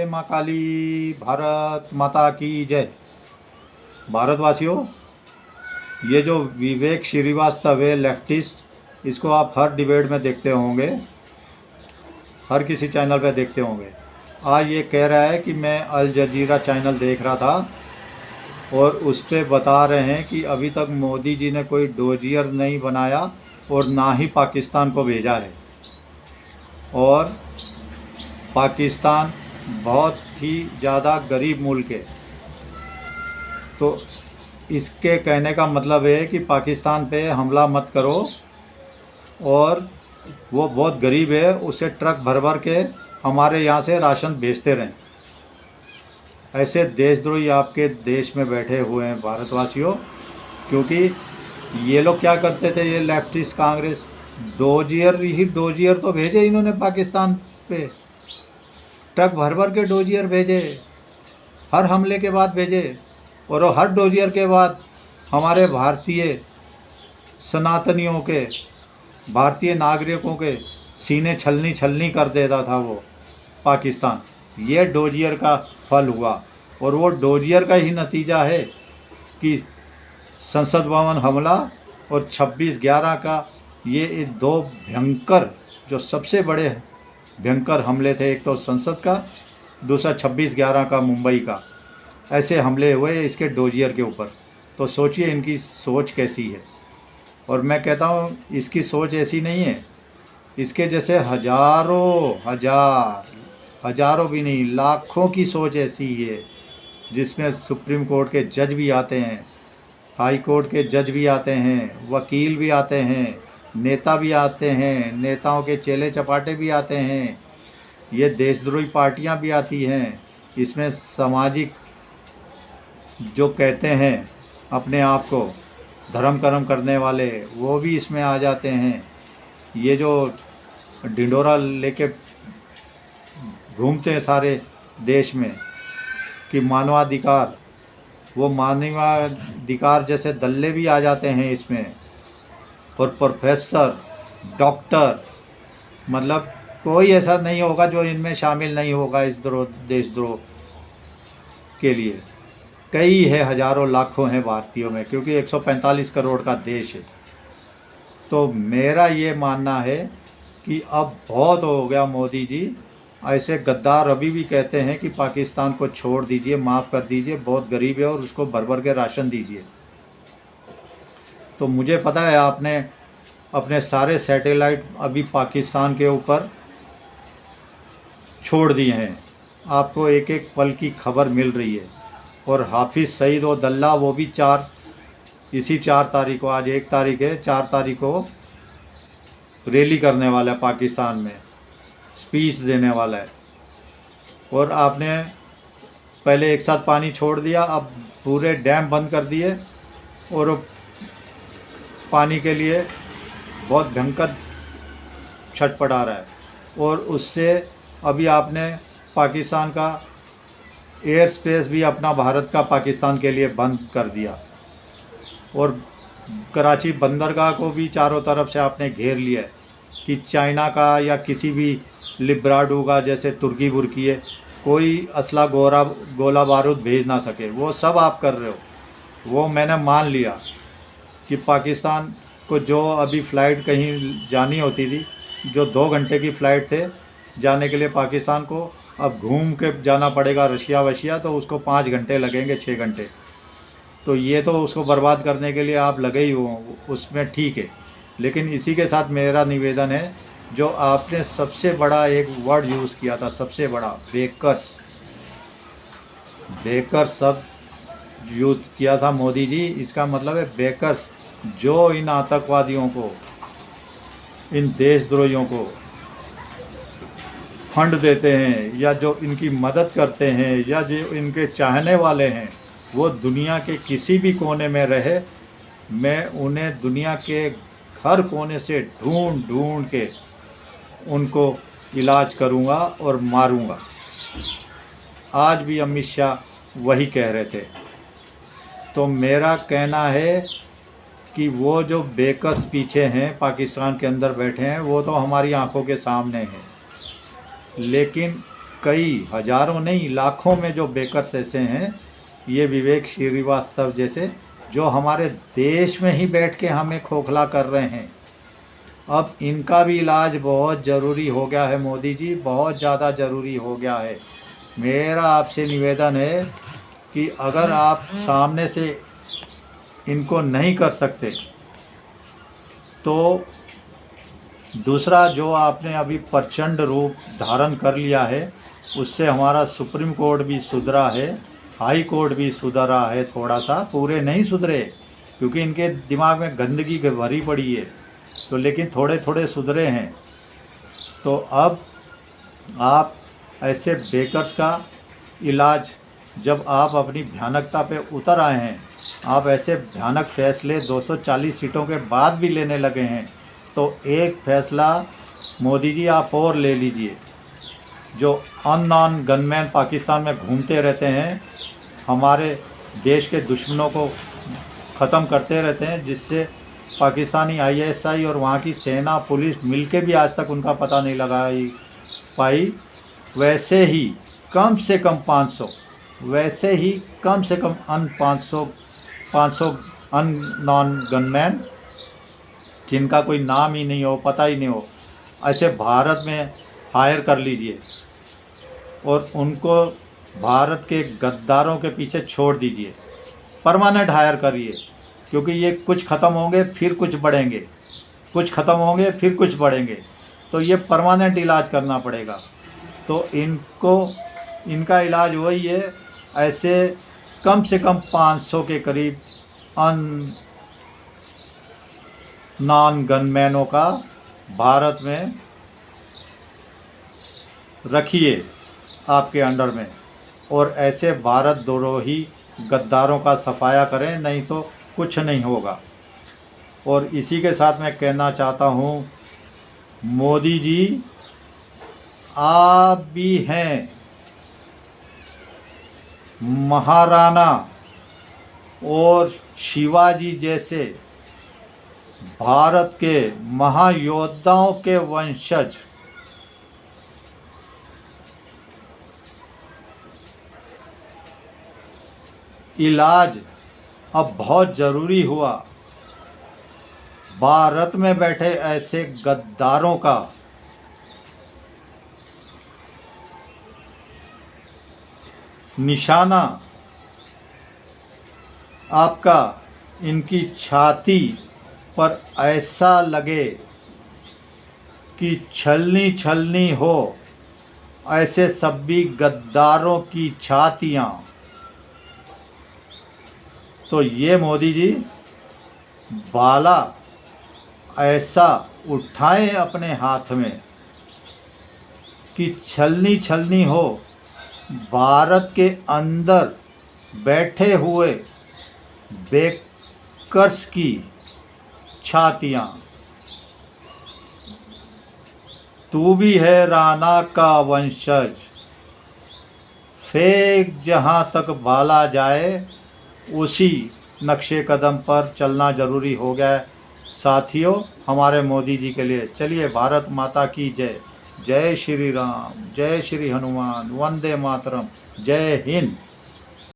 माँ काली, भारत माता की जय। भारतवासियों, ये जो विवेक श्रीवास्तव है लेफ्टिस्ट, इसको आप हर डिबेट में देखते होंगे, हर किसी चैनल पे देखते होंगे। आज ये कह रहा है कि मैं अल जजीरा चैनल देख रहा था और उस पर बता रहे हैं कि अभी तक मोदी जी ने कोई डोजियर नहीं बनाया और ना ही पाकिस्तान को भेजा है, और पाकिस्तान बहुत ही ज़्यादा गरीब मुल्क है। तो इसके कहने का मतलब है कि पाकिस्तान पे हमला मत करो, और वो बहुत गरीब है, उसे ट्रक भर भर के हमारे यहाँ से राशन भेजते रहें। ऐसे देशद्रोही आपके देश में बैठे हुए हैं भारतवासियों, क्योंकि ये लोग क्या करते थे, ये लेफ्टिस्ट कांग्रेस, डोजियर तो भेजे इन्होंने पाकिस्तान पे, ट्रक भर भर के डोजियर भेजे, हर हमले के बाद भेजे, और हर डोजियर के बाद हमारे भारतीय सनातनियों के, भारतीय नागरिकों के सीने छलनी छलनी कर देता था वो पाकिस्तान। ये डोजियर का फल हुआ, और वो डोजियर का ही नतीजा है कि संसद भवन हमला और 26/11 का ये दो भयंकर, जो सबसे बड़े भयंकर हमले थे, एक तो संसद का, दूसरा 26/11 का मुंबई का, ऐसे हमले हुए इसके डोजियर के ऊपर। तो सोचिए इनकी सोच कैसी है। और मैं कहता हूँ इसकी सोच ऐसी नहीं है, इसके जैसे हजारों भी नहीं, लाखों की सोच ऐसी है, जिसमें सुप्रीम कोर्ट के जज भी आते हैं, हाई कोर्ट के जज भी आते हैं, वकील भी आते हैं, नेता भी आते हैं, नेताओं के चेले चपाटे भी आते हैं, ये देशद्रोही पार्टियां भी आती हैं, इसमें सामाजिक जो कहते हैं अपने आप को धर्म कर्म करने वाले, वो भी इसमें आ जाते हैं। ये जो ढिंडोरा लेके घूमते हैं सारे देश में कि मानवाधिकार, वो मानवाधिकार जैसे दल्ले भी आ जाते हैं इसमें, और प्रोफेसर, डॉक्टर, मतलब कोई ऐसा नहीं होगा जो इनमें शामिल नहीं होगा इस देशद्रोह के लिए। कई है, हजारों लाखों हैं भारतीयों में, क्योंकि 145 करोड़ का देश है। तो मेरा ये मानना है कि अब बहुत हो गया मोदी जी। ऐसे गद्दार अभी भी कहते हैं कि पाकिस्तान को छोड़ दीजिए, माफ़ कर दीजिए, बहुत गरीब है और उसको भर भर के राशन दीजिए। तो मुझे पता है आपने अपने सारे सैटेलाइट अभी पाकिस्तान के ऊपर छोड़ दिए हैं, आपको एक एक पल की खबर मिल रही है। और हाफिज़ सईद और दल्ला, वो भी इसी 4 तारीख को, आज 1 तारीख है, 4 तारीख को रैली करने वाला है पाकिस्तान में, स्पीच देने वाला है। और आपने पहले एक साथ पानी छोड़ दिया, अब पूरे डैम बंद कर दिए, और पानी के लिए बहुत भयंकर छटपटा रहा है। और उससे अभी आपने पाकिस्तान का एयर स्पेस भी अपना, भारत का पाकिस्तान के लिए बंद कर दिया, और कराची बंदरगाह को भी चारों तरफ से आपने घेर लिया है कि चाइना का या किसी भी लिब्राडो का, जैसे तुर्की बुर्की है, कोई असला गोला बारूद भेज ना सके। वो सब आप कर रहे हो। वो मैंने मान लिया कि पाकिस्तान को जो अभी फ़्लाइट कहीं जानी होती थी, जो 2 घंटे की फ़्लाइट थे जाने के लिए पाकिस्तान को, अब घूम के जाना पड़ेगा रशिया वशिया, तो उसको 5 घंटे लगेंगे, 6 घंटे। तो ये तो उसको बर्बाद करने के लिए आप लगे ही हो, उसमें ठीक है। लेकिन इसी के साथ मेरा निवेदन है, जो आपने सबसे बड़ा एक वर्ड यूज़ किया था, सबसे बड़ा, बेकर्स शब्द यूज़ किया था मोदी जी। इसका मतलब है बेकर्स, जो इन आतंकवादियों को, इन देशद्रोहियों को फंड देते हैं, या जो इनकी मदद करते हैं, या जो इनके चाहने वाले हैं, वो दुनिया के किसी भी कोने में रहे, मैं उन्हें दुनिया के हर कोने से ढूंढ के उनको इलाज करूंगा और मारूंगा। आज भी अमित शाह वही कह रहे थे। तो मेरा कहना है कि वो जो बेकस पीछे हैं, पाकिस्तान के अंदर बैठे हैं, वो तो हमारी आंखों के सामने हैं, लेकिन कई हजारों नहीं लाखों में जो बेकर्स ऐसे हैं, ये विवेक श्रीवास्तव जैसे, जो हमारे देश में ही बैठ के हमें खोखला कर रहे हैं। अब इनका भी इलाज बहुत ज़रूरी हो गया है मोदी जी, बहुत ज़्यादा ज़रूरी हो गया है। मेरा आपसे निवेदन है कि अगर आप सामने से इनको नहीं कर सकते तो दूसरा जो आपने अभी प्रचंड रूप धारण कर लिया है, उससे हमारा सुप्रीम कोर्ट भी सुधरा है, हाई कोर्ट भी सुधरा है, थोड़ा सा, पूरे नहीं सुधरे क्योंकि इनके दिमाग में गंदगी भरी पड़ी है, तो लेकिन थोड़े थोड़े सुधरे हैं। तो अब आप ऐसे बेकर्स का इलाज, जब आप अपनी भयानकता पे उतर आए हैं, आप ऐसे भयानक फैसले 240 सीटों के बाद भी लेने लगे हैं, तो एक फैसला मोदी जी आप और ले लीजिए। जो अननोन गनमैन पाकिस्तान में घूमते रहते हैं, हमारे देश के दुश्मनों को ख़त्म करते रहते हैं, जिससे पाकिस्तानी ISI और वहाँ की सेना पुलिस मिलके भी आज तक उनका पता नहीं लगा पाई, वैसे ही कम से कम 500, वैसे ही कम से कम 500 अननोन गनमैन जिनका कोई नाम ही नहीं हो, पता ही नहीं हो, ऐसे भारत में हायर कर लीजिए और उनको भारत के गद्दारों के पीछे छोड़ दीजिए, परमानेंट हायर करिए, क्योंकि ये कुछ ख़त्म होंगे फिर कुछ बढ़ेंगे, कुछ ख़त्म होंगे फिर कुछ बढ़ेंगे, तो ये परमानेंट इलाज करना पड़ेगा। तो इनका इलाज वही है, ऐसे कम से कम 500 के करीब नॉन गनमैनों का भारत में रखिए आपके अंडर में, और ऐसे भारत द्रोही गद्दारों का सफाया करें, नहीं तो कुछ नहीं होगा। और इसी के साथ मैं कहना चाहता हूँ, मोदी जी आप भी हैं महाराणा और शिवाजी जैसे भारत के महायोद्धाओं के वंशज। इलाज अब बहुत ज़रूरी हुआ, भारत में बैठे ऐसे गद्दारों का निशाना आपका इनकी छाती पर ऐसा लगे कि छलनी छलनी हो, ऐसे सभी गद्दारों की छातियाँ। तो ये मोदी जी भाला ऐसा उठाएं अपने हाथ में कि छलनी छलनी हो, भारत के अंदर बैठे हुए बेकर्स की छातियाँ। तू भी है राणा का वंशज, फेंक जहाँ तक भाला जाए, उसी नक्शे कदम पर चलना ज़रूरी हो गया है साथियों, हमारे मोदी जी के लिए। चलिए, भारत माता की जय। जय श्री राम, जय श्री हनुमान, वंदे मातरम, जय हिंद।